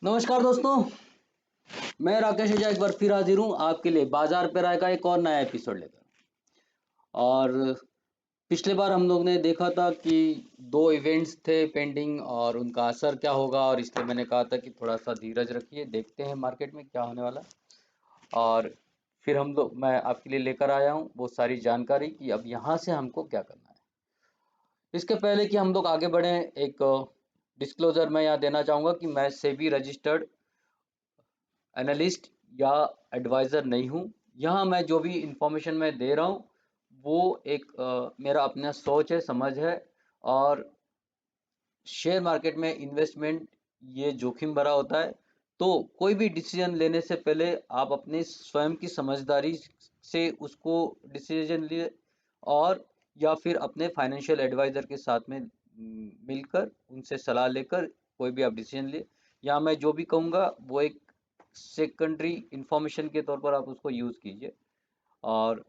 नमस्कार दोस्तों, मैं राकेश ओझा एक बार फिर हाजिर हूँ आपके लिए बाजार पे राय का एक और नया एपिसोड लेकर। और पिछले बार हम लोग ने देखा था कि दो इवेंट्स थे पेंडिंग और उनका असर क्या होगा, और इसलिए मैंने कहा था कि थोड़ा सा धीरज रखिए, देखते हैं मार्केट में क्या होने वाला। और फिर मैं आपके लिए लेकर आया हूँ वो सारी जानकारी कि अब यहाँ से हमको क्या करना है। इसके पहले कि हम लोग आगे बढ़ें, एक डिस्क्लोजर मैं यहाँ देना चाहूँगा कि मैं सेबी रजिस्टर्ड एनालिस्ट या एडवाइज़र नहीं हूँ। यहाँ मैं जो भी इंफॉर्मेशन मैं दे रहा हूँ वो एक मेरा अपना सोच है, समझ है। और शेयर मार्केट में इन्वेस्टमेंट ये जोखिम भरा होता है, तो कोई भी डिसीजन लेने से पहले आप अपने स्वयं की समझदारी से उसको डिसीजन लिए, और या फिर अपने फाइनेंशियल एडवाइज़र के साथ में मिलकर उनसे सलाह लेकर कोई भी आप डिसीजन लिए। या मैं जो भी कहूँगा वो एक सेकेंडरी इंफॉर्मेशन के तौर पर आप उसको यूज़ कीजिए और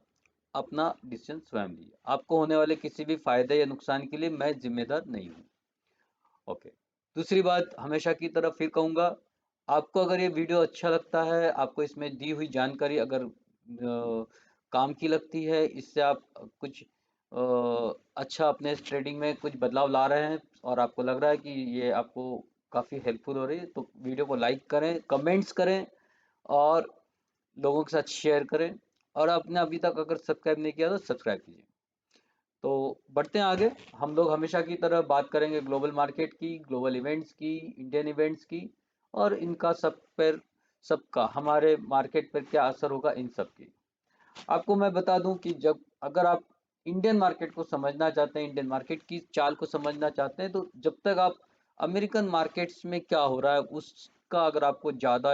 अपना डिसीजन स्वयं लीजिए। आपको होने वाले किसी भी फायदे या नुकसान के लिए मैं जिम्मेदार नहीं हूँ। ओके। दूसरी बात, हमेशा की तरह फिर कहूँगा, आपको अगर ये वीडियो अच्छा लगता है, आपको इसमें दी हुई जानकारी अगर काम की लगती है, इससे आप कुछ अच्छा अपने ट्रेडिंग में कुछ बदलाव ला रहे हैं और आपको लग रहा है कि ये आपको काफ़ी हेल्पफुल हो रही है, तो वीडियो को लाइक करें, कमेंट्स करें और लोगों के साथ शेयर करें। और आपने अभी तक अगर सब्सक्राइब नहीं किया तो सब्सक्राइब कीजिए। तो बढ़ते हैं आगे। हम लोग हमेशा की तरह बात करेंगे ग्लोबल मार्केट की, ग्लोबल इवेंट्स की, इंडियन इवेंट्स की, और इनका सबका हमारे मार्केट पर क्या असर होगा, इन सब की। आपको मैं बता दूं कि जब अगर आप इंडियन मार्केट को समझना चाहते हैं, इंडियन मार्केट की चाल को समझना चाहते हैं, तो जब तक आप अमेरिकन मार्केट्स में क्या हो रहा है उसका अगर आपको ज़्यादा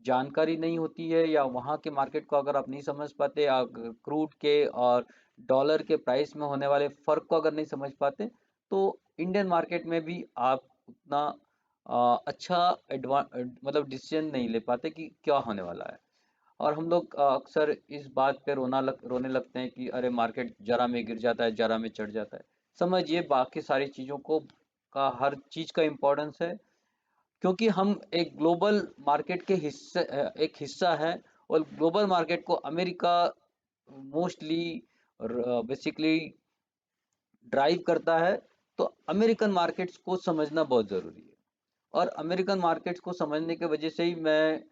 जानकारी नहीं होती है, या वहाँ के मार्केट को अगर आप नहीं समझ पाते, या क्रूड के और डॉलर के प्राइस में होने वाले फ़र्क को अगर नहीं समझ पाते, तो इंडियन मार्केट में भी आप उतना अच्छा मतलब डिसीजन नहीं ले पाते कि क्या होने वाला है। और हम लोग अक्सर इस बात पे रोने लगते हैं कि अरे मार्केट जरा में गिर जाता है, जरा में चढ़ जाता है। समझिए बाकी सारी चीज़ों को का हर चीज़ का इम्पोर्टेंस है, क्योंकि हम एक ग्लोबल मार्केट के एक हिस्सा है। और ग्लोबल मार्केट को अमेरिका मोस्टली बेसिकली ड्राइव करता है। तो अमेरिकन मार्केट्स को समझना बहुत ज़रूरी है। और अमेरिकन मार्केट्स को समझने की वजह से ही मैं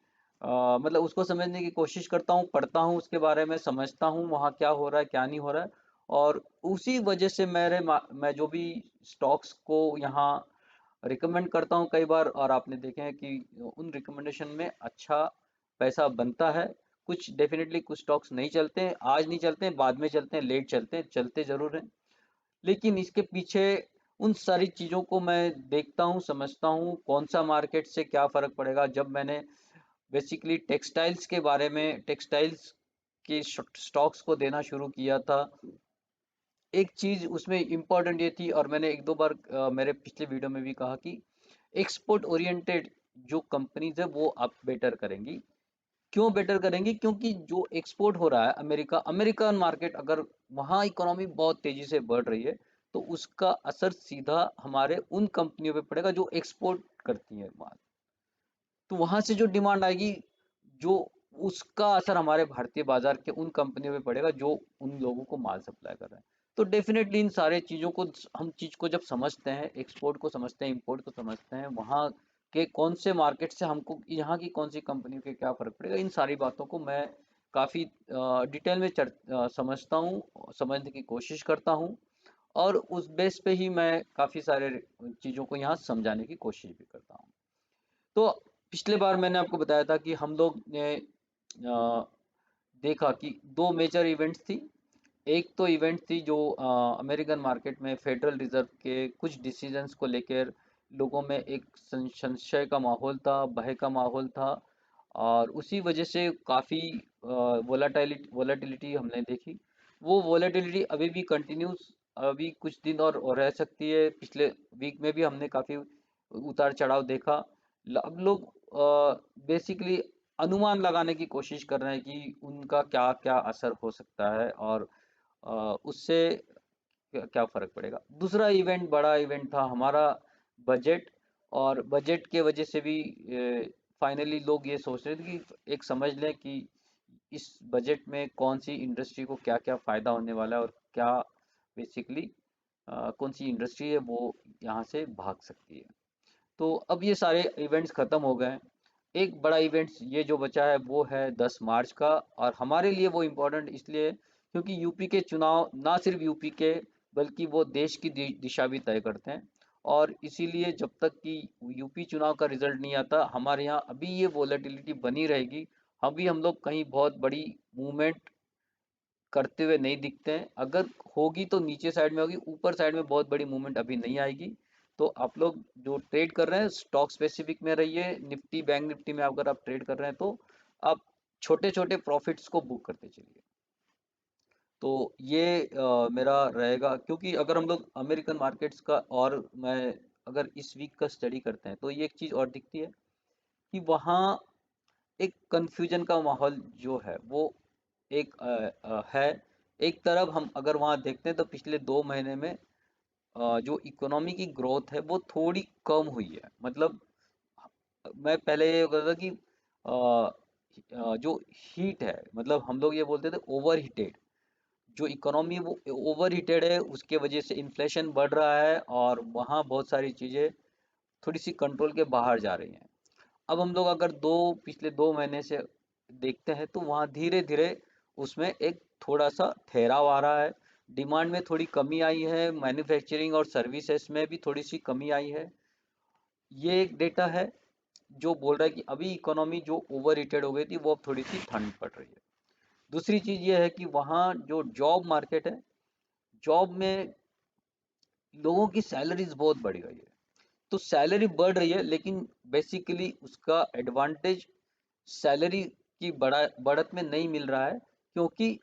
मतलब उसको समझने की कोशिश करता हूँ, पढ़ता हूँ उसके बारे में, समझता हूँ वहाँ क्या हो रहा है, क्या नहीं हो रहा है। और उसी वजह से मैं जो भी स्टॉक्स को यहाँ रिकमेंड करता हूँ कई बार, और आपने देखे हैं कि उन रिकमेंडेशन में अच्छा पैसा बनता है। कुछ डेफिनेटली कुछ स्टॉक्स नहीं चलते हैं, आज नहीं चलते हैं, बाद में चलते हैं, लेट चलते हैं, चलते ज़रूर हैं। लेकिन इसके पीछे उन सारी चीज़ों को मैं देखता हूँ, समझता हूँ कौन सा मार्केट से क्या फ़र्क पड़ेगा। जब मैंने बेसिकली टेक्सटाइल्स के बारे में, टेक्सटाइल्स के स्टॉक्स को देना शुरू किया था, एक चीज़ उसमें इम्पोर्टेंट ये थी, और मैंने एक दो बार मेरे पिछले वीडियो में भी कहा कि एक्सपोर्ट ओरिएंटेड जो कंपनीज है वो अब बेटर करेंगी। क्यों बेटर करेंगी? क्योंकि जो एक्सपोर्ट हो रहा है अमेरिकन मार्केट, अगर वहाँ इकोनॉमी बहुत तेजी से बढ़ रही है, तो उसका असर सीधा हमारे उन कंपनियों पे पड़ेगा जो एक्सपोर्ट करती हैं माल। तो वहाँ से जो डिमांड आएगी, जो उसका असर हमारे भारतीय बाजार के उन कंपनियों पे पड़ेगा जो उन लोगों को माल सप्लाई कर रहे हैं। तो डेफिनेटली इन सारे चीज़ों को, हम चीज़ को जब समझते हैं, एक्सपोर्ट को समझते हैं, इंपोर्ट को समझते हैं, वहाँ के कौन से मार्केट से हमको यहाँ की कौन सी कंपनियों के क्या फ़र्क पड़ेगा, इन सारी बातों को मैं काफ़ी डिटेल में समझता हूँ, समझने की कोशिश करता हूँ। और उस बेस पे ही मैं काफ़ी सारे चीज़ों को यहाँ समझाने की कोशिश भी करता हूँ। तो पिछले बार मैंने आपको बताया था कि हम लोग ने देखा कि दो मेजर इवेंट्स थी। एक तो इवेंट थी जो अमेरिकन मार्केट में फेडरल रिजर्व के कुछ डिसीजंस को लेकर लोगों में एक संशय का माहौल था, भय का माहौल था, और उसी वजह से काफ़ी वोलेटिलिटी हमने देखी। वो वोलेटिलिटी अभी भी कंटिन्यूस, अभी कुछ दिन और रह सकती है। पिछले वीक में भी हमने काफ़ी उतार चढ़ाव देखा। अब लोग बेसिकली अनुमान लगाने की कोशिश कर रहे हैं कि उनका क्या क्या असर हो सकता है, और उससे क्या क्या फ़र्क पड़ेगा। दूसरा इवेंट, बड़ा इवेंट था हमारा बजट, और बजट के वजह से भी फाइनली लोग ये सोच रहे थे कि एक समझ लें कि इस बजट में कौन सी इंडस्ट्री को क्या क्या फ़ायदा होने वाला है और क्या बेसिकली कौन सी इंडस्ट्री है वो यहाँ से भाग सकती है। तो अब ये सारे इवेंट्स ख़त्म हो गए हैं। एक बड़ा इवेंट्स ये जो बचा है वो है 10 मार्च का, और हमारे लिए वो इम्पोर्टेंट इसलिए है क्योंकि यूपी के चुनाव ना सिर्फ यूपी के बल्कि वो देश की दिशा भी तय करते हैं। और इसीलिए जब तक कि यूपी चुनाव का रिजल्ट नहीं आता हमारे यहाँ अभी ये वॉलेटिलिटी बनी रहेगी। अभी हम लोग कहीं बहुत बड़ी मूवमेंट करते हुए नहीं दिखते हैं। अगर होगी तो नीचे साइड में होगी, ऊपर साइड में बहुत बड़ी मूवमेंट अभी नहीं आएगी। तो आप लोग जो ट्रेड कर रहे हैं स्टॉक स्पेसिफिक में रहिए। निफ्टी बैंक निफ्टी में अगर आप ट्रेड कर रहे हैं तो आप छोटे छोटे प्रॉफिट्स को बुक करते चलिए। तो ये मेरा रहेगा, क्योंकि अगर हम लोग अमेरिकन मार्केट्स का और मैं अगर इस वीक का स्टडी करते हैं तो ये एक चीज़ और दिखती है कि वहाँ एक कन्फ्यूजन का माहौल जो है वो एक है। एक तरफ हम अगर वहाँ देखते हैं तो पिछले 2 महीने में जो इकोनॉमी की ग्रोथ है वो थोड़ी कम हुई है। मतलब मैं पहले ये कहता था कि जो हीट है, मतलब हम लोग ये बोलते थे ओवर हीटेड, जो इकोनॉमी वो ओवर हीटेड है, उसके वजह से इन्फ्लेशन बढ़ रहा है और वहाँ बहुत सारी चीज़ें थोड़ी सी कंट्रोल के बाहर जा रही हैं। अब हम लोग अगर पिछले 2 महीने से देखते हैं तो वहाँ धीरे धीरे उसमें एक थोड़ा सा ठहराव आ रहा है। डिमांड में थोड़ी कमी आई है, मैन्युफैक्चरिंग और सर्विसेज में भी थोड़ी सी कमी आई है। ये एक डेटा है जो बोल रहा है कि अभी इकोनॉमी जो ओवर हीटेड हो गई थी वो अब थोड़ी सी ठंड पड़ रही है। दूसरी चीज़ ये है कि वहाँ जो जॉब मार्केट है, जॉब में लोगों की सैलरीज बहुत बढ़ गई है। तो सैलरी बढ़ रही है लेकिन बेसिकली उसका एडवांटेज सैलरी की बढ़त में नहीं मिल रहा है, क्योंकि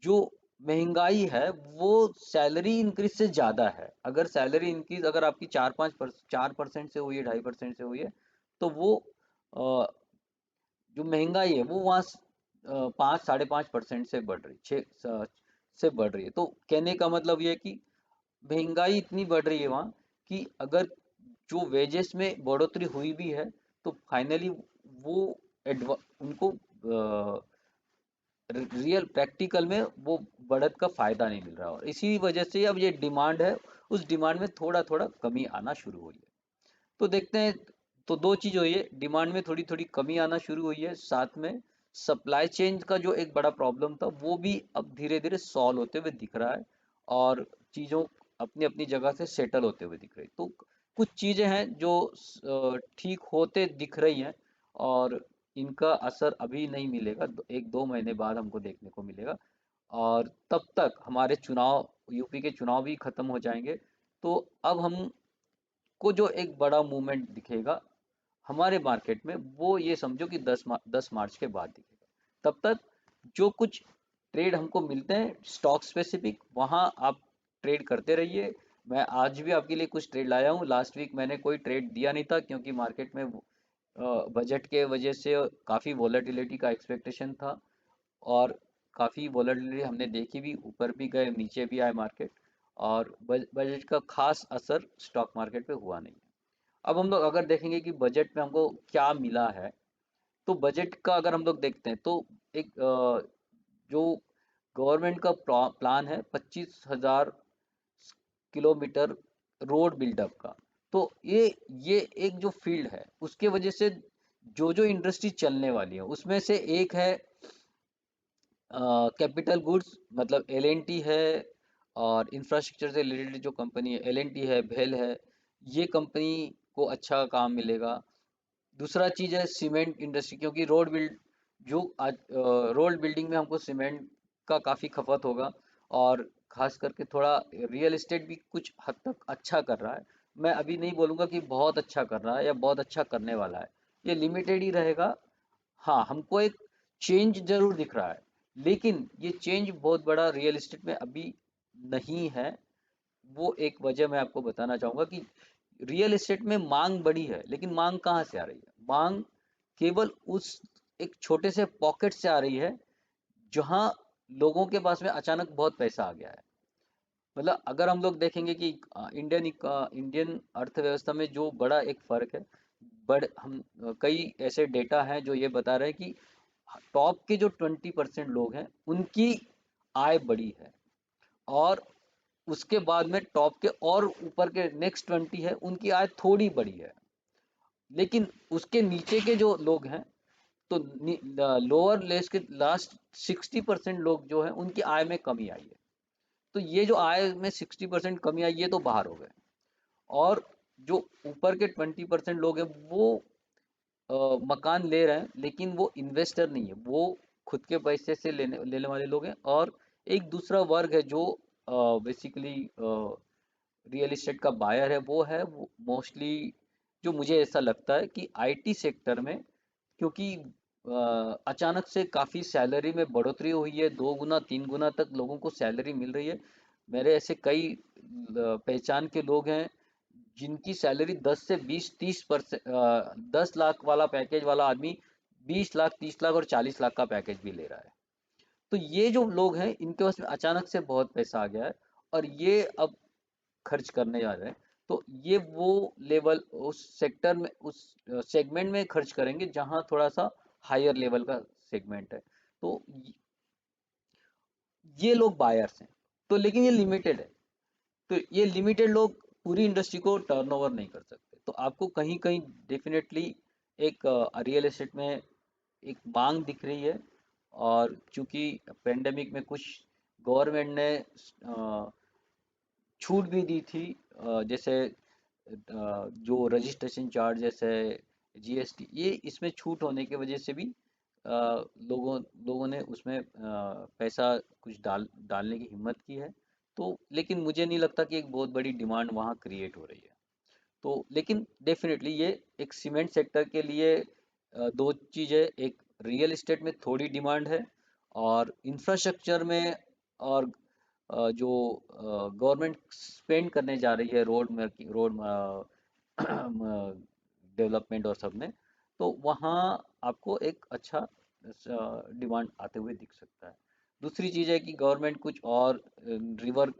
जो महंगाई है वो सैलरी इंक्रीज से ज़्यादा है। अगर सैलरी इंक्रीज अगर आपकी 4% से हुई है, 2.5% से हुई है, तो वो अ, जो महंगाई है वो वहाँ 5 साढ़े 5% से बढ़ रही, 6 से बढ़ रही है। तो कहने का मतलब ये है कि महंगाई इतनी बढ़ रही है वहाँ कि अगर जो वेजेस में बढ़ोतरी हुई भी है तो फाइनली वो उनको रियल प्रैक्टिकल में वो बढ़त का फायदा नहीं मिल रहा, और इसी वजह से अब ये डिमांड है, उस डिमांड में थोड़ा थोड़ा कमी आना शुरू हुई है। तो देखते हैं। तो दो चीज़ हुई है, डिमांड में थोड़ी थोड़ी कमी आना शुरू हुई है, साथ में सप्लाई चेन का जो एक बड़ा प्रॉब्लम था वो भी अब धीरे धीरे सॉल्व होते हुए दिख रहा है, और चीज़ों अपनी अपनी जगह से सेटल होते हुए दिख रही। तो कुछ चीज़ें हैं जो ठीक होते दिख रही हैं, और इनका असर अभी नहीं मिलेगा, 1-2 महीने बाद हमको देखने को मिलेगा। और तब तक हमारे चुनाव, यूपी के चुनाव भी खत्म हो जाएंगे। तो अब हम को जो एक बड़ा मूवमेंट दिखेगा हमारे मार्केट में वो ये समझो कि 10 मार्च के बाद दिखेगा। तब तक जो कुछ ट्रेड हमको मिलते हैं स्टॉक स्पेसिफिक, वहाँ आप ट्रेड करते रहिए। मैं आज भी आपके लिए कुछ ट्रेड लाया हूँ। लास्ट वीक मैंने कोई ट्रेड दिया नहीं था क्योंकि मार्केट में बजट के वजह से काफ़ी वॉलेटिलिटी का एक्सपेक्टेशन था, और काफ़ी वॉलेटिलिटी हमने देखी भी, ऊपर भी गए नीचे भी आए मार्केट, और बजट का खास असर स्टॉक मार्केट पे हुआ नहीं है। अब हम लोग अगर देखेंगे कि बजट में हमको क्या मिला है, तो बजट का अगर हम लोग देखते हैं तो एक जो गवर्नमेंट का प्लान है 25,000 किलोमीटर रोड बिल्डअप का। तो ये एक जो फील्ड है उसके वजह से जो जो इंडस्ट्री चलने वाली है उसमें से एक है कैपिटल गुड्स, मतलब एल है, और इंफ्रास्ट्रक्चर से रिलेटेड जो कंपनी है एल है, भेल है, ये कंपनी को अच्छा काम मिलेगा। दूसरा चीज़ है सीमेंट इंडस्ट्री, क्योंकि जो आज रोड बिल्डिंग में हमको सीमेंट का काफ़ी खपत होगा, और खास करके थोड़ा रियल एस्टेट भी कुछ हद तक अच्छा कर रहा है। मैं अभी नहीं बोलूँगा कि बहुत अच्छा कर रहा है या बहुत अच्छा करने वाला है, ये लिमिटेड ही रहेगा। हाँ, हमको एक चेंज ज़रूर दिख रहा है, लेकिन ये चेंज बहुत बड़ा रियल एस्टेट में अभी नहीं है। वो एक वजह मैं आपको बताना चाहूँगा कि रियल एस्टेट में मांग बड़ी है, लेकिन मांग कहाँ से आ रही है? मांग केवल उस एक छोटे से पॉकेट से आ रही है, जहाँ लोगों के पास में अचानक बहुत पैसा आ गया है। मतलब अगर हम लोग देखेंगे कि इंडियन अर्थव्यवस्था में जो बड़ा एक फर्क है, कई ऐसे डेटा हैं जो ये बता रहे हैं कि टॉप के जो 20% लोग हैं उनकी आय बड़ी है, और उसके बाद में टॉप के और ऊपर के नेक्स्ट 20 है उनकी आय थोड़ी बड़ी है। लेकिन उसके नीचे के जो लोग हैं, तो लोअर लेस के लास्ट 60% लोग जो हैं उनकी आय में कमी आई है। तो ये जो आय में 60% कमी आई, ये तो बाहर हो गए। और जो ऊपर के 20% लोग हैं वो मकान ले रहे हैं, लेकिन वो इन्वेस्टर नहीं है, वो खुद के पैसे से लेने लेने वाले लोग हैं। और एक दूसरा वर्ग है जो बेसिकली रियल एस्टेट का बायर है, वो है मोस्टली, जो मुझे ऐसा लगता है कि आईटी सेक्टर में, क्योंकि अचानक से काफ़ी सैलरी में बढ़ोतरी हुई है, 2 गुना 3 गुना तक लोगों को सैलरी मिल रही है। मेरे ऐसे कई पहचान के लोग हैं जिनकी सैलरी 10 से 20 30%, 10 लाख वाला पैकेज वाला आदमी 20 लाख 30 लाख और 40 लाख का पैकेज भी ले रहा है। तो ये जो लोग हैं इनके पास में अचानक से बहुत पैसा आ गया है, और ये अब खर्च करने जा रहे हैं। तो ये वो लेवल उस सेक्टर में, उस सेगमेंट में खर्च करेंगे जहां थोड़ा सा हायर लेवल का सेगमेंट है। तो ये लोग बायर्स हैं। तो लेकिन ये लिमिटेड है। तो ये लिमिटेड लोग पूरी इंडस्ट्री को टर्नओवर नहीं कर सकते। तो आपको कहीं कहीं डेफिनेटली एक रियल एस्टेट में एक मांग दिख रही है। और चूंकि पेंडेमिक में कुछ गवर्नमेंट ने छूट भी दी थी, जैसे जो रजिस्ट्रेशन चार्जेस है, जीएसटी, ये इसमें छूट होने की वजह से भी लोगों लोगों ने उसमें पैसा कुछ डालने की हिम्मत की है। तो लेकिन मुझे नहीं लगता कि एक बहुत बड़ी डिमांड वहाँ क्रिएट हो रही है। तो लेकिन डेफिनेटली ये एक सीमेंट सेक्टर के लिए दो चीज़ है, एक रियल एस्टेट में थोड़ी डिमांड है, और इंफ्रास्ट्रक्चर में, और जो गवर्नमेंट स्पेंड करने जा रही है रोड डेवलपमेंट और सब में, तो वहाँ आपको एक अच्छा डिमांड आते हुए दिख सकता है। दूसरी चीज़ है कि गवर्नमेंट कुछ और रिवर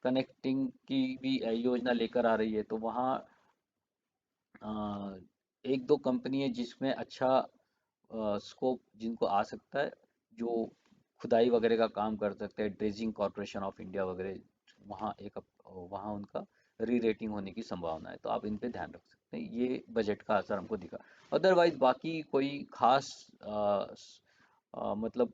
कनेक्टिंग की भी योजना लेकर आ रही है। तो वहाँ एक दो कंपनी है जिसमें अच्छा स्कोप जिनको आ सकता है, जो खुदाई वगैरह का काम कर सकते हैं, ड्रेजिंग कॉरपोरेशन ऑफ इंडिया वगैरह, वहाँ उनका री रेटिंग होने की संभावना है। तो आप इन पे ध्यान रख सकते हैं। ये बजट का असर हमको दिखा। अदरवाइज बाकी कोई खास मतलब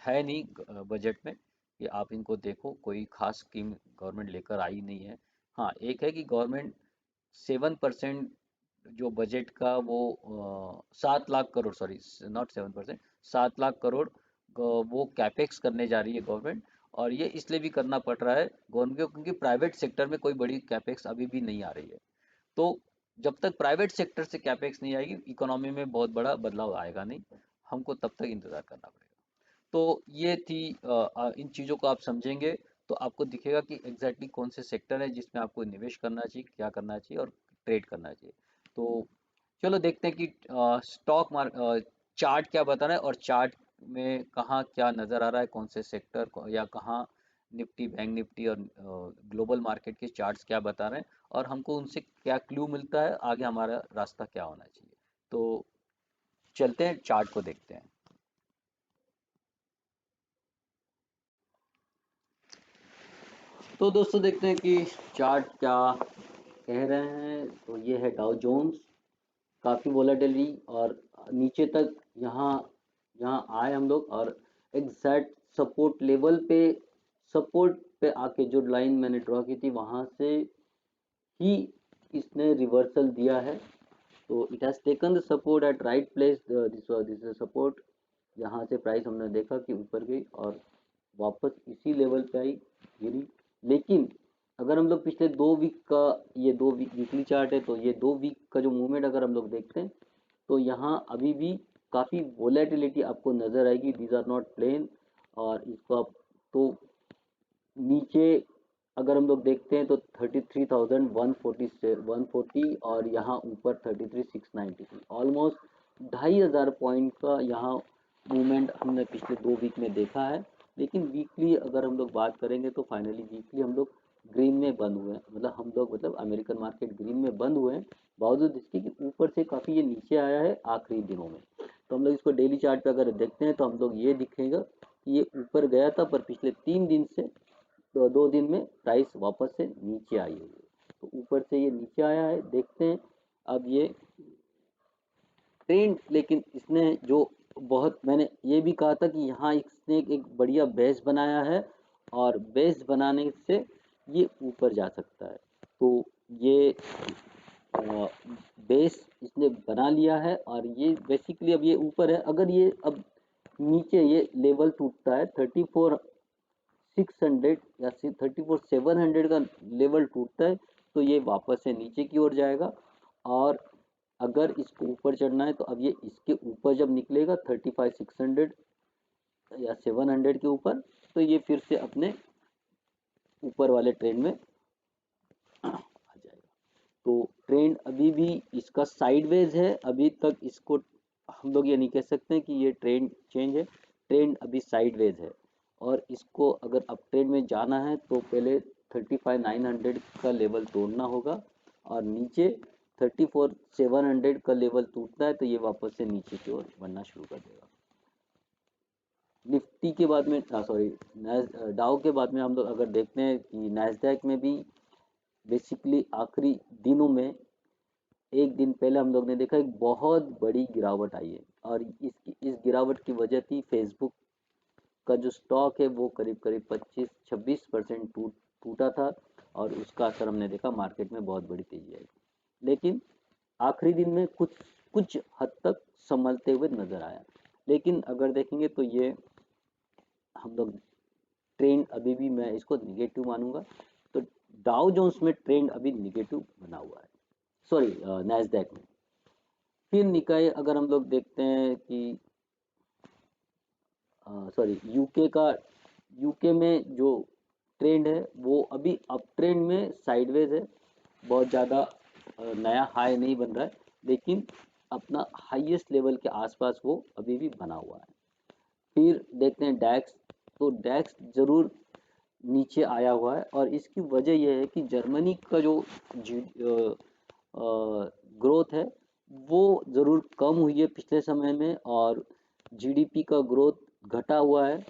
है नहीं बजट में कि आप इनको देखो, कोई खास स्कीम गवर्नमेंट लेकर आई नहीं है। हाँ, एक है कि गवर्नमेंट 7% जो बजट का वो 7 लाख करोड़, सॉरी नॉट 7%, 7 लाख करोड़ वो कैपेक्स करने जा रही है गवर्नमेंट। और ये इसलिए भी करना पड़ रहा है गवर्नमेंट को क्योंकि प्राइवेट सेक्टर में कोई बड़ी कैपेक्स अभी भी नहीं आ रही है। तो जब तक प्राइवेट सेक्टर से कैपेक्स नहीं आएगी, इकोनॉमी में बहुत बड़ा बदलाव आएगा नहीं। हमको तब तक इंतजार करना पड़ेगा। तो ये थी इन चीज़ों को आप समझेंगे तो आपको दिखेगा कि एग्जैक्टली कौन से सेक्टर है जिसमें आपको निवेश करना चाहिए, क्या करना चाहिए और ट्रेड करना चाहिए। तो चलो देखते हैं कि स्टॉक मार्केट चार्ट क्या बता रहा है, और चार्ट में कहाँ क्या नज़र आ रहा है, कौन से सेक्टर या कहाँ निफ्टी, बैंक निफ्टी और ग्लोबल मार्केट के चार्ट्स क्या बता रहे हैं, और हमको उनसे क्या क्लू मिलता है, आगे हमारा रास्ता क्या होना चाहिए। तो चलते हैं, चार्ट को देखते हैं। तो दोस्तों देखते हैं कि चार्ट क्या कह रहे हैं। तो ये है डाउ जोन्स, काफ़ी वोलेटिलिटी, और नीचे तक यहाँ यहाँ आए हम लोग, और एग्जैक्ट सपोर्ट लेवल पे, सपोर्ट पे आके जो लाइन मैंने ड्रॉ की थी वहाँ से ही इसने रिवर्सल दिया है। तो it has taken the support at right place, this support. यहाँ से प्राइस हमने देखा कि ऊपर गई और वापस इसी लेवल पे आई, गिरी। लेकिन अगर हम लोग पिछले 2 वीक का, ये वीकली चार्ट है, तो ये 2 वीक का जो मूवमेंट अगर हम लोग देखते हैं, तो यहाँ अभी भी काफ़ी वोलेटिलिटी आपको नज़र आएगी। These are not plain. और इसको आप, तो नीचे अगर हम लोग देखते हैं तो 33,140 से 140, और यहाँ ऊपर 33,693, ऑलमोस्ट 2,500 पॉइंट का यहाँ मूवमेंट हमने पिछले 2 वीक में देखा है। लेकिन वीकली अगर हम लोग बात करेंगे तो फाइनली वीकली हम लोग ग्रीन में बंद हुए हैं, मतलब हम लोग मतलब अमेरिकन मार्केट ग्रीन में बंद हुए हैं, बावजूद इसके कि ऊपर से काफ़ी ये नीचे आया है आखिरी दिनों में। तो हम लोग इसको डेली चार्ट पे अगर देखते हैं तो हम लोग ये दिखेगा कि ये ऊपर गया था, पर पिछले 3 दिन से तो 2 दिन में प्राइस वापस से नीचे आई है। तो ऊपर से ये नीचे आया है, देखते हैं अब ये ट्रेंड, लेकिन इसने जो बहुत, मैंने ये भी कहा था कि यहाँ इसने एक बढ़िया बेस बनाया है और बेस बनाने से ये ऊपर जा सकता है। तो ये बेस इसने बना लिया है और ये बेसिकली अब ये ऊपर है। अगर ये अब नीचे ये लेवल टूटता है 34,600 या 34,700 का लेवल टूटता है तो ये वापस से नीचे की ओर जाएगा। और अगर इसको ऊपर चढ़ना है तो अब ये इसके ऊपर जब निकलेगा 35,600 या 700 के ऊपर, तो ये फिर से अपने ऊपर वाले ट्रेंड में आ जाएगा। तो ट्रेंड अभी भी इसका साइडवेज है, अभी तक इसको हम लोग ये नहीं कह सकते कि ये ट्रेंड चेंज है, ट्रेंड अभी साइडवेज है। और इसको अगर अप ट्रेंड में जाना है तो पहले 35,900 का लेवल तोड़ना होगा और नीचे 34,700 का लेवल टूटता है तो ये वापस से नीचे की ओर बढ़ना शुरू कर देगा। निफ्टी के बाद में सॉरी डाउ के बाद में हम लोग अगर देखते हैं कि नैस्डैक में भी बेसिकली आखिरी दिनों में एक दिन पहले हम लोग ने देखा एक बहुत बड़ी गिरावट आई है और इस गिरावट की वजह थी फेसबुक का जो स्टॉक है वो करीब करीब 25-26% टूटा था और उसका असर हमने देखा मार्केट में बहुत बड़ी तेजी आई। लेकिन आखिरी दिन में कुछ कुछ हद तक संभलते हुए नजर आया। लेकिन अगर देखेंगे तो ये हम लोग ट्रेंड अभी भी मैं इसको निगेटिव मानूंगा। तो डाउ जोन्स में ट्रेंड अभी निगेटिव बना हुआ है, सॉरी नैस्डैक में। फिर निकाय अगर हम लोग देखते हैं कि सॉरी यूके में जो ट्रेंड है वो अभी अप ट्रेंड में साइडवेज है, बहुत ज़्यादा नया हाई नहीं बन रहा है, लेकिन अपना हाईएस्ट लेवल के आसपास वो अभी भी बना हुआ है। फिर देखते हैं डैक्स, तो डैक्स ज़रूर नीचे आया हुआ है और इसकी वजह यह है कि जर्मनी का जो ग्रोथ है वो ज़रूर कम हुई है पिछले समय में और जीडीपी का ग्रोथ घटा हुआ है,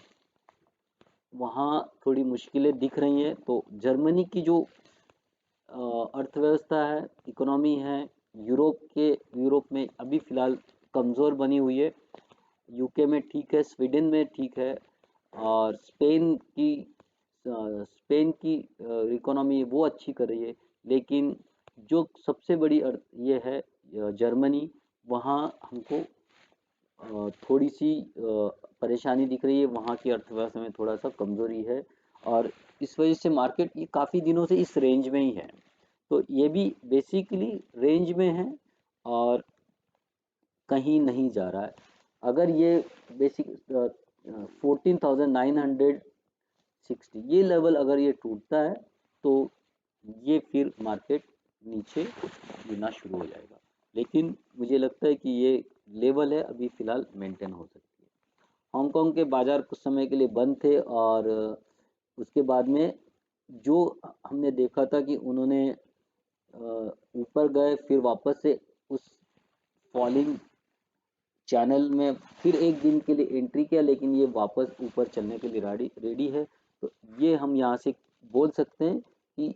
वहाँ थोड़ी मुश्किलें दिख रही हैं। तो जर्मनी की जो अर्थव्यवस्था है, इकोनॉमी है, यूरोप में अभी फ़िलहाल कमज़ोर बनी हुई है। यूके में ठीक है, स्वीडन में ठीक है और स्पेन की इकोनॉमी वो अच्छी कर रही है। लेकिन जो सबसे बड़ी ये है जर्मनी, वहाँ हमको थोड़ी सी परेशानी दिख रही है, वहाँ की अर्थव्यवस्था में थोड़ा सा कमजोरी है और इस वजह से मार्केट ये काफ़ी दिनों से इस रेंज में ही है। तो ये भी बेसिकली रेंज में है और कहीं नहीं जा रहा है। अगर ये बेसिक 14,960 ये लेवल अगर ये टूटता है तो ये फिर मार्केट नीचे गिरना शुरू हो जाएगा। लेकिन मुझे लगता है कि ये लेवल है अभी फ़िलहाल मेंटेन हो सकती है। हांगकांग के बाज़ार कुछ समय के लिए बंद थे और उसके बाद में जो हमने देखा था कि उन्होंने ऊपर गए फिर वापस से उस फॉलिंग चैनल में फिर एक दिन के लिए एंट्री किया, लेकिन ये वापस ऊपर चलने के लिए रेडी है। तो ये हम यहाँ से बोल सकते हैं कि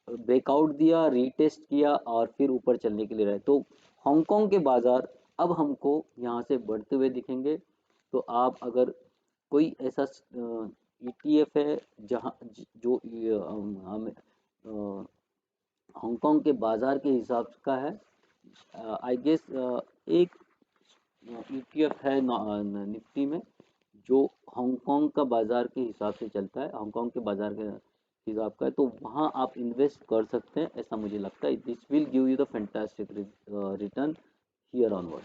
ब्रेकआउट दिया, रीटेस्ट किया और फिर ऊपर चलने के लिए रहे। तो हांगकांग के बाज़ार अब हमको यहाँ से बढ़ते हुए दिखेंगे। तो आप अगर कोई ऐसा ईटीएफ है जहाँ जो हमें हांगकांग के बाज़ार के हिसाब का है, आई गेस एक ईटीएफ है निफ्टी में जो हांगकांग का बाज़ार के हिसाब से चलता है, हांगकांग के बाज़ार के हिसाब का है, तो वहाँ आप इन्वेस्ट कर सकते हैं, ऐसा मुझे लगता है। This will give you the fantastic return here onward.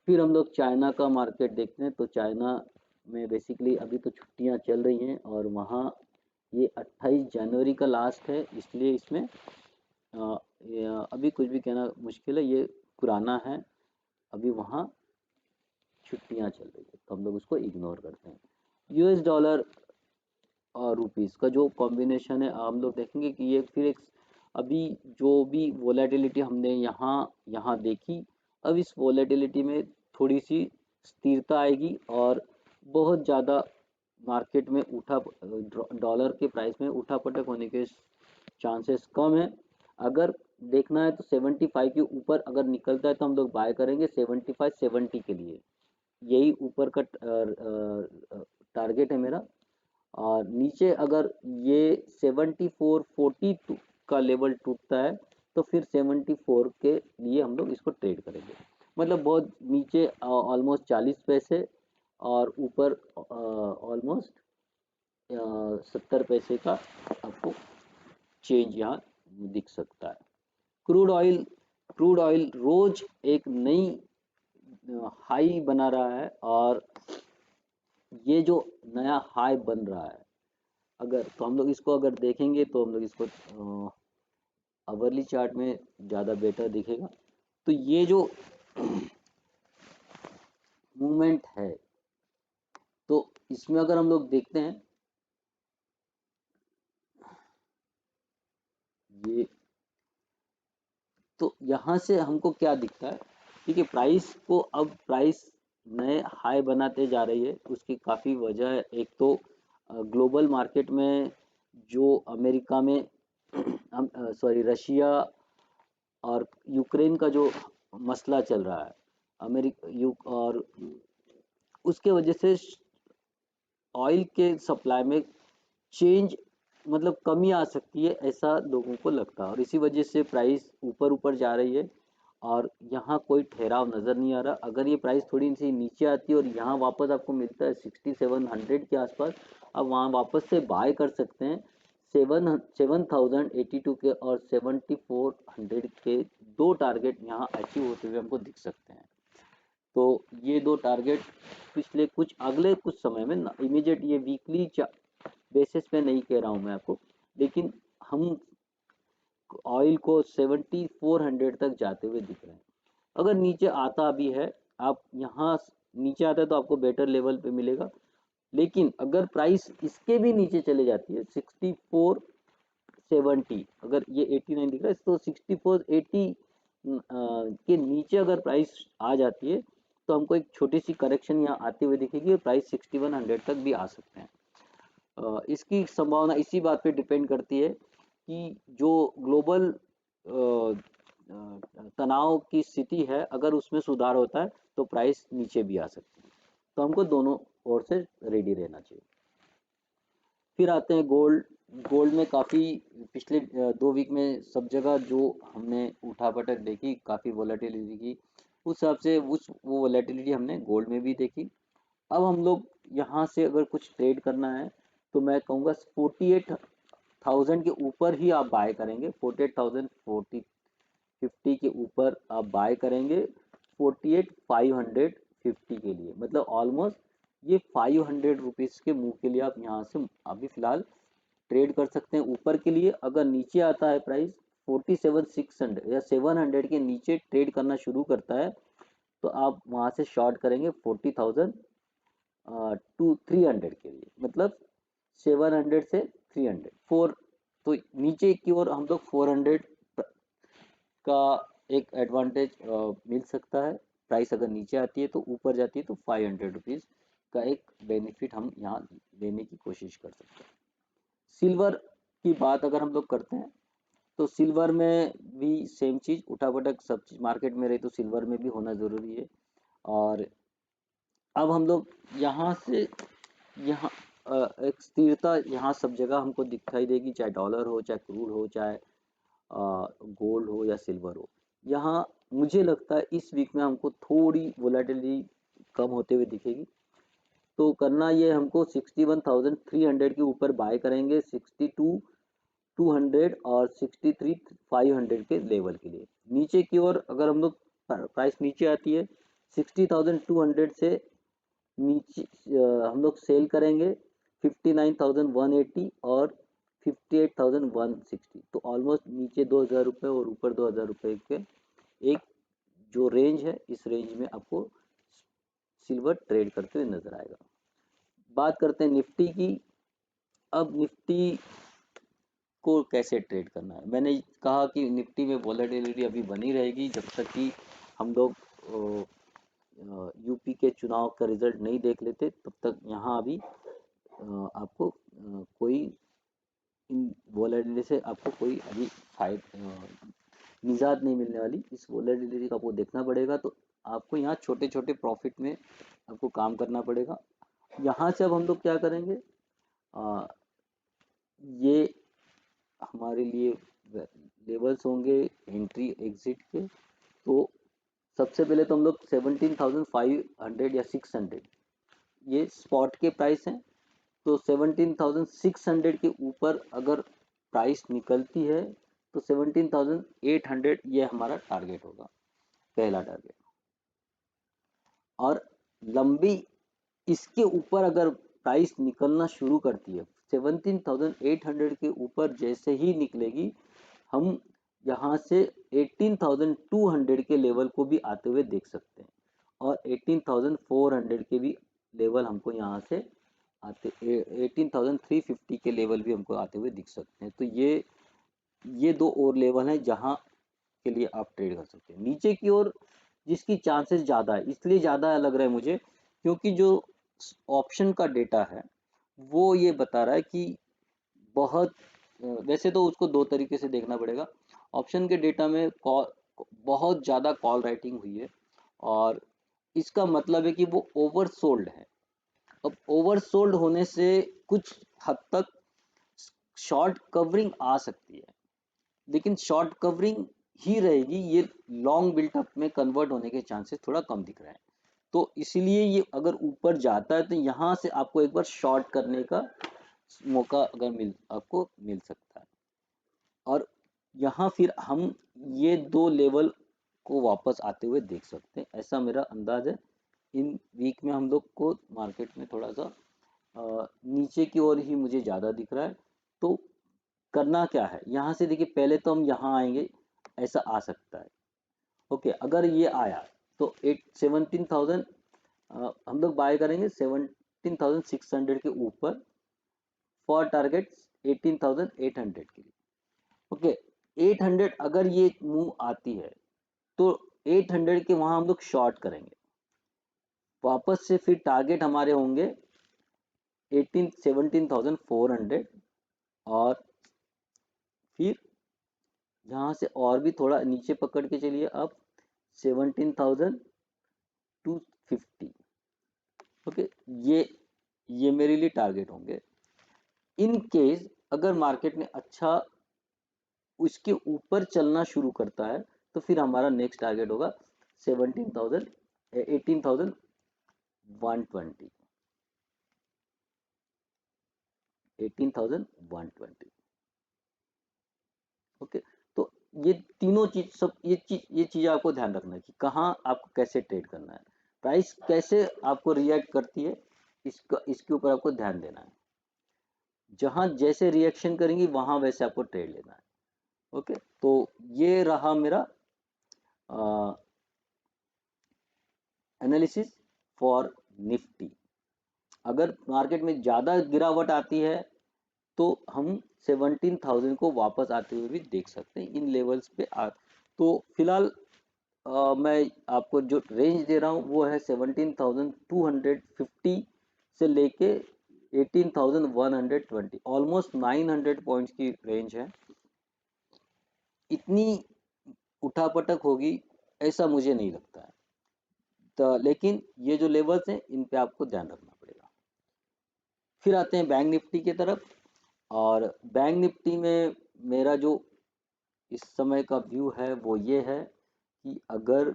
फिर हम लोग चाइना का मार्केट देखते हैं। तो चाइना में बेसिकली अभी तो छुट्टियां चल रही हैं और वहाँ ये 28 जनवरी का लास्ट है, इसलिए इसमें अभी कुछ भी कहना मुश्किल है, ये पुराना है। अभी वहाँ छुट्टियां चल रही है तो हम लोग उसको इग्नोर करते हैं। यूएस डॉलर और रुपीस का जो कॉम्बिनेशन है हम लोग देखेंगे कि ये फिर एक अभी जो भी वोलेटिलिटी हमने यहाँ यहाँ देखी, अब इस वोलेटिलिटी में थोड़ी सी स्थिरता आएगी और बहुत ज़्यादा मार्केट में उठा डॉलर के प्राइस में उठापटक होने के चांसेस कम है। अगर देखना है तो 75 के ऊपर अगर निकलता है तो हम लोग बाय करेंगे 75 70 के लिए, यही ऊपर का टारगेट है मेरा। और नीचे अगर ये 74-40 का लेवल टूटता है तो फिर 74 के लिए हम लोग इसको ट्रेड करेंगे। मतलब बहुत नीचे ऑलमोस्ट 40 पैसे और ऊपर ऑलमोस्ट 70 पैसे का आपको चेंज यहाँ दिख सकता है। क्रूड ऑयल रोज एक नई हाई बना रहा है और ये जो नया हाई बन रहा है, अगर तो हम लोग इसको अगर देखेंगे तो हम लोग इसको अवरली चार्ट में ज़्यादा बेटर दिखेगा। तो ये जो मूवमेंट है तो इसमें अगर हम लोग देखते हैं ये, तो यहाँ से हमको क्या दिखता है, ठीक है, प्राइस को अब प्राइस नए हाई बनाते जा रही है। उसकी काफ़ी वजह है। एक तो ग्लोबल मार्केट में जो अमेरिका में सॉरी रशिया और यूक्रेन का जो मसला चल रहा है अमेरिका और उसके वजह से ऑयल के सप्लाई में चेंज मतलब कमी आ सकती है, ऐसा लोगों को लगता है और इसी वजह से प्राइस ऊपर ऊपर जा रही है और यहाँ कोई ठहराव नज़र नहीं आ रहा। अगर ये प्राइस थोड़ी सी नीचे आती है और यहाँ वापस आपको मिलता है 6700 के आसपास, अब वहाँ वापस से बाय कर सकते हैं 7082 के और 7400 के। दो टारगेट यहाँ अचीव होते हुए हमको दिख सकते हैं। तो ये दो टारगेट पिछले कुछ अगले कुछ समय में इमीडिएट, ये वीकली बेसिस पे नहीं कह रहा हूँ मैं आपको, लेकिन हम ऑयल को 7400 तक जाते हुए दिख रहे हैं। अगर नीचे आता भी है, आप यहाँ नीचे आता है तो आपको बेटर लेवल पे मिलेगा, लेकिन अगर प्राइस इसके भी नीचे चले जाती है 6470, अगर ये 89 दिख रहा है तो 6480 के नीचे अगर प्राइस आ जाती है तो हमको एक छोटी सी करेक्शन यहाँ आते हुए दिखेगी और प्राइस 6100 तक भी आ सकते हैं। इसकी संभावना इसी बात पे डिपेंड करती है कि जो ग्लोबल तनाव की स्थिति है अगर उसमें सुधार होता है तो प्राइस नीचे भी आ सकती है। तो हमको दोनों ओर से रेडी रहना चाहिए। फिर आते हैं गोल्ड। गोल्ड में काफ़ी पिछले 2 वीक में सब जगह जो हमने उठापटक देखी, काफ़ी वॉलेटिलिटी दिखी, उस हिसाब से वो वॉलेटिलिटी हमने गोल्ड में भी देखी। अब हम लोग यहाँ से अगर कुछ ट्रेड करना है तो मैं कहूँगा 48,000 के ऊपर ही आप बाय करेंगे। 48,050 के ऊपर आप बाय करेंगे 48,550 के लिए, मतलब ऑलमोस्ट ये 500 रुपीज़ के मुंह के लिए आप यहाँ से अभी फ़िलहाल ट्रेड कर सकते हैं ऊपर के लिए। अगर नीचे आता है प्राइस 47,600 या 700 के नीचे ट्रेड करना शुरू करता है तो आप वहाँ से शॉर्ट करेंगे 40,000 टू 300 के लिए, मतलब 700 से 300 फोर। तो नीचे की ओर हम लोग 400 का एक एडवांटेज मिल सकता है। प्राइस अगर नीचे आती है तो ऊपर जाती है तो 500 रुपीज़ का एक बेनिफिट हम यहाँ लेने की कोशिश कर सकते हैं। सिल्वर की बात अगर हम लोग करते हैं तो सिल्वर में भी सेम चीज़, उठापटक सब चीज़ मार्केट में रही तो सिल्वर में भी होना ज़रूरी है। और अब हम लोग यहाँ से यहाँ एक स्थिरता यहाँ सब जगह हमको दिखाई देगी, चाहे डॉलर हो, चाहे क्रूड हो, चाहे गोल्ड हो या सिल्वर हो। यहाँ मुझे लगता है इस वीक में हमको थोड़ी वोलेटिलिटी कम होते हुए दिखेगी। तो करना ये हमको 61,300 के ऊपर बाय करेंगे 62,200 और 63,500 के लेवल के लिए। नीचे की ओर अगर हम लोग प्राइस नीचे आती है 60,200 से नीचे हम लोग सेल करेंगे 59,180 और 58,160। तो ऑलमोस्ट नीचे 2,000 रुपये और ऊपर 2,000 रुपये के एक जो रेंज है, इस रेंज में आपको सिल्वर ट्रेड करते हुए नजर आएगा। बात करते हैं निफ्टी की। अब निफ्टी को कैसे ट्रेड करना है, मैंने कहा कि निफ्टी में वॉलेटिलिटी अभी बनी रहेगी जब तक कि हम लोग यूपी के चुनाव का रिजल्ट नहीं देख लेते, तब तक यहाँ अभी आपको कोई इन वॉलेटिलिटी से आपको कोई अभी निजात नहीं मिलने वाली। इस वॉलेटिलिटी का आपको देखना पड़ेगा, तो आपको यहाँ छोटे छोटे प्रॉफिट में आपको काम करना पड़ेगा। यहाँ से अब हम लोग क्या करेंगे, ये हमारे लिए लेवल्स होंगे एंट्री एग्जिट के। तो सबसे पहले तो हम लोग 17,500 या 600, ये स्पॉट के प्राइस हैं। तो 17,600 के ऊपर अगर प्राइस निकलती है तो 17,800 ये हमारा टारगेट होगा, पहला टारगेट। और लंबी इसके ऊपर अगर प्राइस निकलना शुरू करती है, 17,800 के ऊपर जैसे ही निकलेगी, हम यहाँ से 18,200 के लेवल को भी आते हुए देख सकते हैं, और 18,400 के भी लेवल हमको यहाँ से आते 18,350 के लेवल भी हमको आते हुए दिख सकते हैं। तो ये दो और लेवल हैं जहाँ के लिए आप ट्रेड कर सकते हैं। नीचे की ओर जिसकी चांसेस ज़्यादा है, इसलिए ज़्यादा लग रहा है मुझे क्योंकि जो ऑप्शन का डेटा है वो ये बता रहा है कि बहुत वैसे तो उसको दो तरीके से देखना पड़ेगा। ऑप्शन के डेटा में बहुत ज़्यादा कॉल राइटिंग हुई है, और इसका मतलब है कि वो ओवरसोल्ड है। अब ओवरसोल्ड होने से कुछ हद तक शॉर्ट कवरिंग आ सकती है, लेकिन शॉर्ट कवरिंग ही रहेगी, ये लॉन्ग बिल्टअप में कन्वर्ट होने के चांसेस थोड़ा कम दिख रहे हैं। तो इसलिए ये अगर ऊपर जाता है तो यहाँ से आपको एक बार शॉर्ट करने का मौका अगर आपको मिल सकता है, और यहाँ फिर हम ये दो लेवल को वापस आते हुए देख सकते हैं, ऐसा मेरा अंदाज है। इन वीक में हम लोग को मार्केट में थोड़ा सा नीचे की ओर ही मुझे ज़्यादा दिख रहा है। तो करना क्या है, यहाँ से देखिए पहले तो हम यहाँ आएंगे, ऐसा आ सकता है। ओके, अगर ये आया तो 17,000 हम लोग बाय करेंगे 17,600 के ऊपर फॉर टारगेट 18,800 के लिए। ओके, 800 अगर ये मूव आती है तो 800 के वहां हम लोग शॉर्ट करेंगे, वापस से फिर टारगेट हमारे होंगे 17,400, और फिर यहाँ से और भी थोड़ा नीचे पकड़ के चलिए आप 17,250। ओके, ये मेरे लिए टारगेट होंगे। इन केस अगर मार्केट ने अच्छा उसके ऊपर चलना शुरू करता है तो फिर हमारा नेक्स्ट टारगेट होगा 17,000 18,120 18,120। ओके, तो ये तीनों चीज सब ये चीज आपको ध्यान रखना है कि कहाँ आपको कैसे ट्रेड करना है, प्राइस कैसे आपको रिएक्ट करती है, इसके ऊपर आपको ध्यान देना है। जहां जैसे रिएक्शन करेंगी वहां वैसे आपको ट्रेड लेना है। ओके, तो ये रहा मेरा एनालिसिस फॉर निफ्टी। अगर मार्केट में ज़्यादा गिरावट आती है तो हम 17,000 को वापस आते हुए भी देख सकते हैं इन लेवल्स पे तो फिलहाल मैं आपको जो रेंज दे रहा हूँ वो है 17,250 से लेके 18,120, ऑलमोस्ट 900 पॉइंट्स की रेंज है। इतनी उठापटक होगी ऐसा मुझे नहीं लगता है, तो लेकिन ये जो लेवल्स हैं इन पे आपको ध्यान रखना पड़ेगा। फिर आते हैं बैंक निफ्टी की तरफ, और बैंक निफ्टी में मेरा जो इस समय का व्यू है वो ये है कि अगर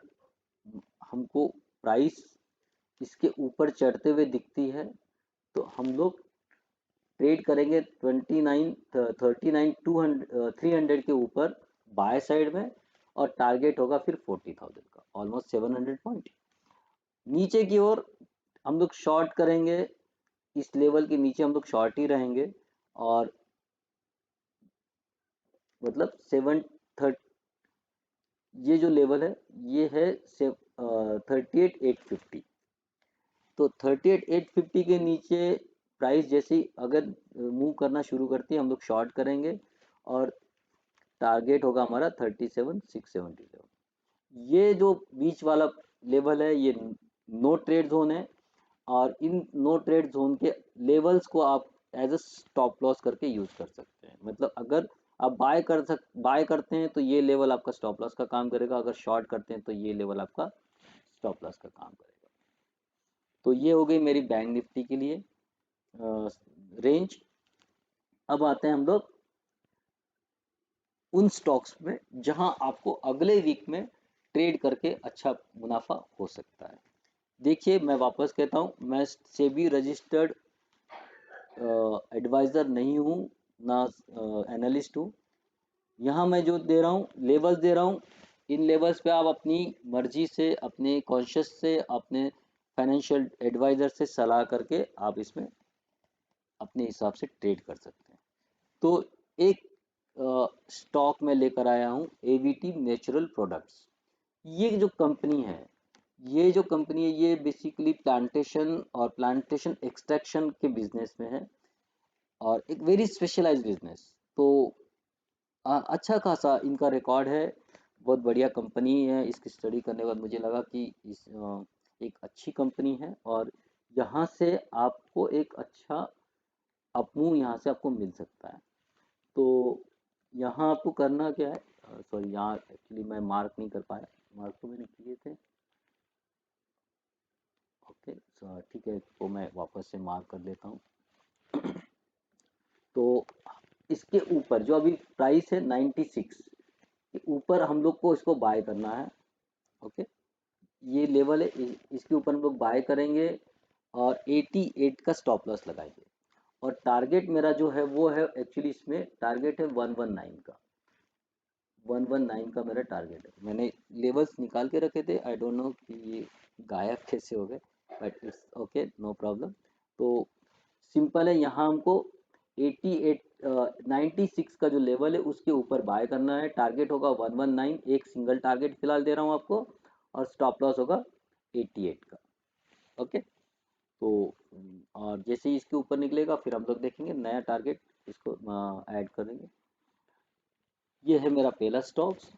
हमको प्राइस इसके ऊपर चढ़ते हुए दिखती है तो हम लोग ट्रेड करेंगे 3,900 के ऊपर बाय साइड में, और टारगेट होगा फिर 40,000 का, ऑलमोस्ट 700 पॉइंट। नीचे की ओर हम लोग शॉर्ट करेंगे, इस लेवल के नीचे हम लोग शॉर्ट ही रहेंगे, और मतलब 730, ये जो लेवल है ये है 38,850। तो 38,850 के नीचे प्राइस जैसे ही अगर मूव करना शुरू करती है हम लोग शॉर्ट करेंगे और टारगेट होगा हमारा 37,677। ये जो बीच वाला लेवल है ये नो ट्रेड जोन है, और इन नो ट्रेड जोन के लेवल्स को आप एज अ स्टॉप लॉस करके यूज कर सकते हैं। मतलब अगर आप बाय करते हैं तो ये लेवल आपका स्टॉप लॉस का काम करेगा, अगर शॉर्ट करते हैं तो ये लेवल आपका स्टॉप लॉस का काम करेगा। तो ये हो गई मेरी बैंक निफ्टी के लिए रेंज। अब आते हैं हम लोग उन स्टॉक्स में जहां आपको अगले वीक में ट्रेड करके अच्छा मुनाफा हो सकता है। देखिए मैं वापस कहता हूँ, मैं सेबी रजिस्टर्ड एडवाइज़र नहीं हूँ, ना एनालिस्ट हूँ। यहाँ मैं जो दे रहा हूँ लेवल्स दे रहा हूँ, इन लेवल्स पे आप अपनी मर्जी से, अपने कॉन्शियस से, अपने फाइनेंशियल एडवाइज़र से सलाह करके आप इसमें अपने हिसाब से ट्रेड कर सकते हैं। तो एक स्टॉक में लेकर आया हूँ एवीटी नेचुरल प्रोडक्ट्स। ये जो कंपनी है, ये बेसिकली प्लांटेशन और प्लांटेशन एक्सट्रैक्शन के बिजनेस में है, और एक वेरी स्पेशलाइज्ड बिजनेस। तो अच्छा खासा इनका रिकॉर्ड है, बहुत बढ़िया कंपनी है। इसकी स्टडी करने के बाद मुझे लगा कि एक अच्छी कंपनी है, और यहाँ से आपको एक अच्छा अपमूव यहाँ से आपको मिल सकता है। तो यहाँ आपको करना क्या है, सॉरी यहाँ एक्चुअली मैं मार्क नहीं कर पाया, मार्क तो मैंने किए थे। ओके ठीक है, तो मैं वापस से मार्क कर देता हूँ। तो इसके ऊपर जो अभी प्राइस है 96 के ऊपर हम लोग को इसको बाय करना है। ओके, ये लेवल है, इसके ऊपर हम लोग बाय करेंगे और 88 का स्टॉप लॉस लगाएंगे। और टारगेट मेरा जो है वो है, एक्चुअली इसमें टारगेट है 119 का, 119 का मेरा टारगेट है। मैंने लेवल्स निकाल के रखे थे, आई डोंट नो कि ये गायब कैसे हो गए, but it's okay, no problem. तो सिंपल है, यहाँ हमको 88 96 का जो लेवल है उसके ऊपर बाय करना है। टारगेट होगा 119, एक सिंगल टारगेट फिलहाल दे रहा हूँ आपको, और स्टॉप लॉस होगा 88 का। ओके, तो और जैसे ही इसके ऊपर निकलेगा फिर हम लोग देखेंगे नया टारगेट इसको ऐड करेंगे। ये है मेरा पहला स्टॉक्स।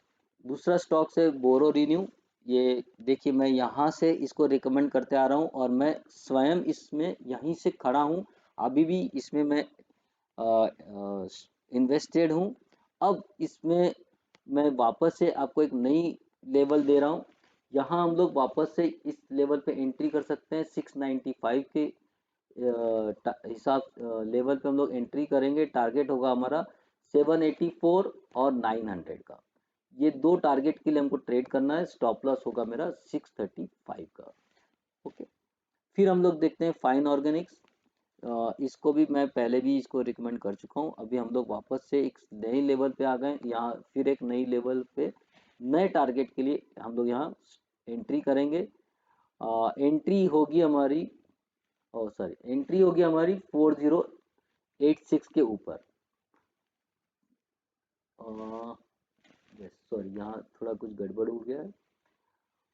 दूसरा स्टॉक्स है बोरो रिन्यू। ये देखिए मैं यहाँ से इसको रिकमेंड करते आ रहा हूँ, और मैं स्वयं इसमें यहीं से खड़ा हूँ, अभी भी इसमें मैं इन्वेस्टेड हूँ। अब इसमें मैं वापस से आपको एक नई लेवल दे रहा हूँ। यहाँ हम लोग वापस से इस लेवल पे एंट्री कर सकते हैं। 695 के हिसाब लेवल पे हम लोग एंट्री करेंगे। टारगेट होगा हमारा 784 और 900 का। ये दो टारगेट के लिए हमको ट्रेड करना है। स्टॉप लॉस होगा मेरा 635 का। ओके, फिर हम लोग देखते हैं फाइन ऑर्गेनिक्स। इसको भी मैं पहले भी इसको रिकमेंड कर चुका हूँ। अभी हम लोग वापस से एक नए लेवल पे आ गए, यहाँ फिर एक नई लेवल पे नए टारगेट के लिए हम लोग यहाँ एंट्री करेंगे। एंट्री होगी हमारी, एंट्री होगी हमारी 4086 के ऊपर। यस सॉरी, यहाँ थोड़ा कुछ गड़बड़ हो गया है।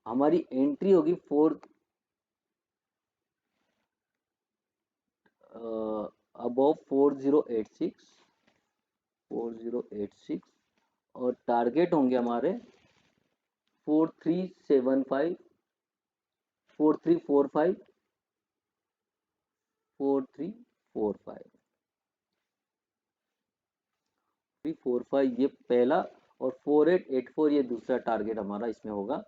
हमारी एंट्री होगी अबव 4086, और टारगेट होंगे हमारे 4375, 4345, 4345, 345 ये पहला, और 4884 ये दूसरा टारगेट हमारा इसमें होगा।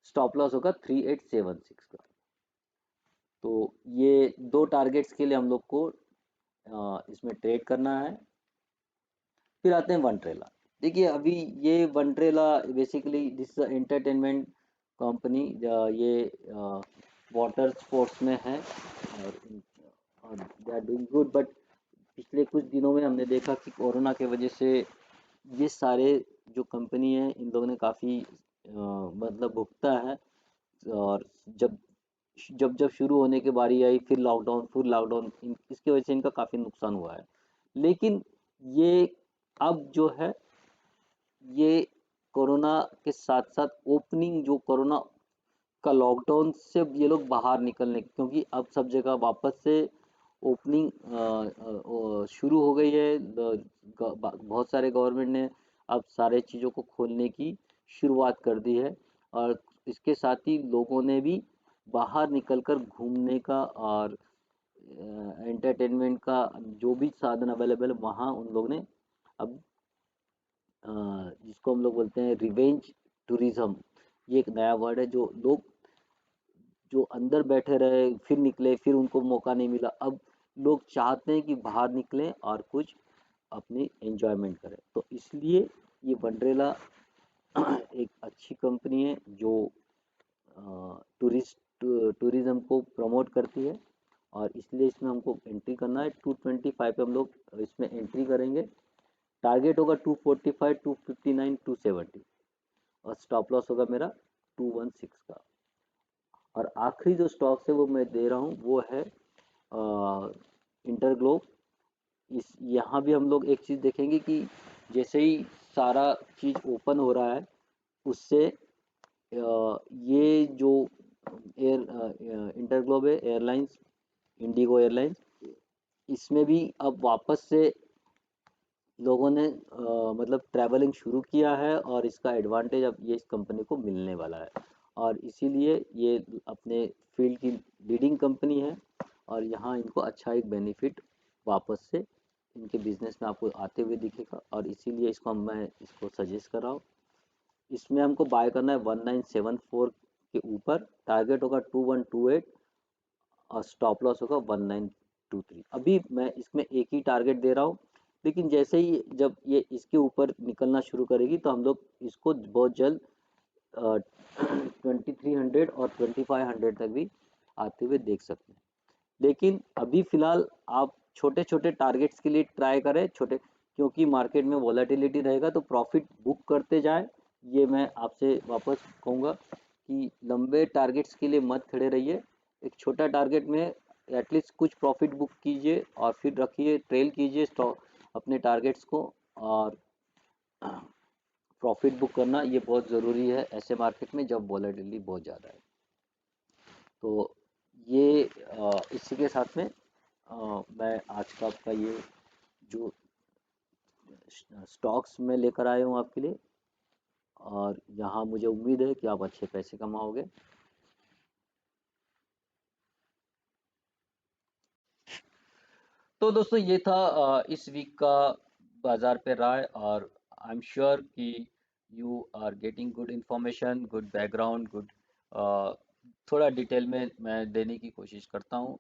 स्टॉप लॉस होगा 3876 का। तो ये दो टारगेट्स के लिए हम लोग को इसमें ट्रेड करना है। फिर आते हैं वनट्रेला। देखिए अभी ये Wonderla basically this entertainment company, ये वाटर स्पोर्ट्स में है, और they are doing good. But पिछले कुछ दिनों में हमने देखा कि कोरोना के वजह से ये सारे जो कंपनी है इन लोगों ने काफ़ी मतलब भुगता है। और जब जब जब शुरू होने की बारी आई फिर लॉकडाउन, फिर लॉकडाउन, इसकी वजह से इनका काफ़ी नुकसान हुआ है। लेकिन ये अब जो है, ये कोरोना के साथ साथ ओपनिंग जो कोरोना इसका लॉकडाउन से ये लोग बाहर निकलने, क्योंकि अब सब जगह वापस से ओपनिंग शुरू हो गई है। बहुत सारे गवर्नमेंट ने अब सारे चीज़ों को खोलने की शुरुआत कर दी है, और इसके साथ ही लोगों ने भी बाहर निकलकर घूमने का और एंटरटेनमेंट का जो भी साधन अवेलेबल है वहाँ उन लोग ने अब जिसको हम लोग बोलते हैं रिवेंज टूरिज्म, ये एक नया वर्ड है। जो लोग जो अंदर बैठे रहे फिर निकले, फिर उनको मौका नहीं मिला, अब लोग चाहते हैं कि बाहर निकलें और कुछ अपनी एंजॉयमेंट करें। तो इसलिए ये वंडरेला एक अच्छी कंपनी है जो टूरिज्म को प्रमोट करती है, और इसलिए इसमें हमको एंट्री करना है। 225 पे हम लोग इसमें एंट्री करेंगे। टारगेट होगा 245, 259, 270, और स्टॉप लॉस होगा मेरा 216 का। और आखिरी जो स्टॉक्स है वो मैं दे रहा हूँ वो है इंटरग्लोब। इस यहाँ भी हम लोग एक चीज़ देखेंगे कि जैसे ही सारा चीज़ ओपन हो रहा है उससे ये जो इंटरग्लोब है एयरलाइंस, इंडिगो एयरलाइंस, इसमें भी अब वापस से लोगों ने मतलब ट्रैवलिंग शुरू किया है, और इसका एडवांटेज अब ये इस कंपनी को मिलने वाला है, और इसीलिए ये अपने फील्ड की लीडिंग कंपनी है, और यहाँ इनको अच्छा एक बेनिफिट वापस से इनके बिजनेस में आपको आते हुए दिखेगा, और इसीलिए मैं इसको सजेस्ट कर रहा हूँ। इसमें हमको बाय करना है 1974 के ऊपर, टारगेट होगा 2128, और स्टॉप लॉस होगा 1923। अभी मैं इसमें एक ही टारगेट दे रहा हूँ, लेकिन जैसे ही जब ये इसके ऊपर निकलना शुरू करेगी तो हम लोग इसको बहुत जल्द 2300 और 2500 तक भी आते हुए देख सकते हैं। लेकिन अभी फिलहाल आप छोटे छोटे टारगेट्स के लिए ट्राई करें, छोटे, क्योंकि मार्केट में वॉलेटिलिटी रहेगा तो प्रॉफिट बुक करते जाए। ये मैं आपसे वापस कहूँगा कि लंबे टारगेट्स के लिए मत खड़े रहिए, एक छोटा टारगेट में एटलीस्ट कुछ प्रॉफिट बुक कीजिए और फिर रखिए, ट्रेल कीजिए स्टॉक अपने टारगेट्स को, और प्रॉफिट बुक करना ये बहुत ज़रूरी है ऐसे मार्केट में जब वॉलेटिलिटी बहुत ज़्यादा है। तो ये इसी के साथ में मैं आज का आपका ये जो स्टॉक्स में लेकर आया हूँ आपके लिए, और यहाँ मुझे उम्मीद है कि आप अच्छे पैसे कमाओगे। तो दोस्तों ये था इस वीक का बाजार पे राय, और आई एम श्योर कि you are getting good information, good background, good थोड़ा डिटेल में मैं देने की कोशिश करता हूँ।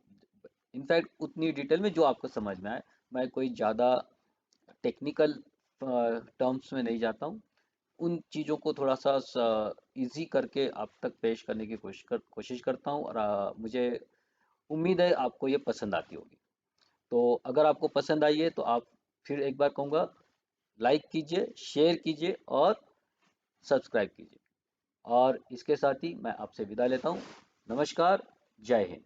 इनफैक्ट उतनी डिटेल में जो आपको समझ में आए, मैं कोई ज़्यादा टेक्निकल टर्म्स में नहीं जाता हूँ, उन चीज़ों को थोड़ा सा इजी करके आप तक पेश करने की कोशिश करता हूँ, और मुझे उम्मीद है आपको ये पसंद आती होगी। तो अगर आपको पसंद आई है तो आप, फिर एक बार कहूँगा, लाइक कीजिए, शेयर कीजिए और सब्सक्राइब कीजिए। और इसके साथ ही मैं आपसे विदा लेता हूँ। नमस्कार, जय हिंद।